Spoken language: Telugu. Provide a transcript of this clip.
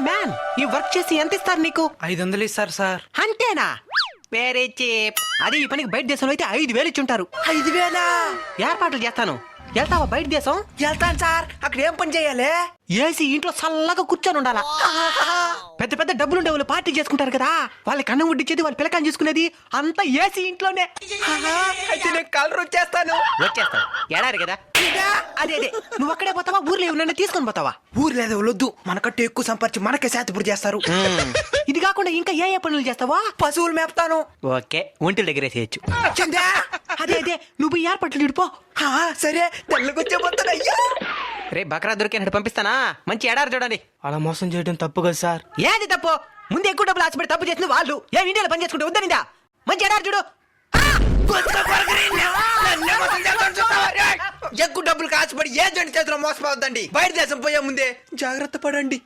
మ్యాన్ ఈ వర్క్ చేసి ఎంత ఇస్తారు నీకు? 500 ఇస్తారు సార్. అంతేనా? వేరే చీప్. అది ఈ పనికి బయట దేశంలో అయితే 5,000 ఇచ్చుంటారు. 5,000? ఏర్పాట్లు చేస్తాను. వెళ్తావా బయట దేశం? వెళ్తాను సార్. అక్కడ ఏం పని చేయాలి? ఏసీ ఇంట్లో చల్లగా కూర్చొని ఉండాలా. పెద్ద పెద్ద డబ్బులుండే వాళ్ళు పార్టీ చేసుకుంటారు కదా, వాళ్ళకి అన్నం వడ్డించేది, వాళ్ళ పిల్లకాన్ని చూసుకునేది అంతా ఏసీ ఇంట్లోనే. అయితే నేను కలర్ వచ్చేస్తాను. వచ్చేస్తావు ఎడారి కదా. అదే అదే, నువ్వు అక్కడే పోతావా ఊర్లో ఏమన్నా తీసుకొని పోతావా? ఊరు లేదు వద్దు, మనకంటే ఎక్కువ సంపర్చి మనకే శాతపూర్ చేస్తారు. ఇది కాకుండా ఇంకా ఏ పనులు చేస్తావా? పశువులు మేపుతాను. ఓకే, ఒంటిల దగ్గర చేయొచ్చు. చిందా? అదే అదే, నువ్వు ఈ ఏర్పాట్లు ఇడిపో. సరే తెల్లగొచ్చేపోతాను. అయ్యా రే బకరా దొరికినట్టు పంపిస్తానా? మంచి ఎడారి చూడండి. అలా మోసం చేయడం తప్పు కదా సార్. ఏది తప్పు? ముందు ఎక్కువ డబ్బులు ఆశపడి తప్పు చేసిన వాళ్ళు ఏం ఇండియాలో పని చేసుకుంటే వద్దనిందా? మంచి ఎడారి చూడు. ఎక్కువ డబ్బులు కాసుపడి ఏ జంటి చేతిలో మోసపోవద్దండి. బయట దేశం పోయే ముందే జాగ్రత్త పడండి.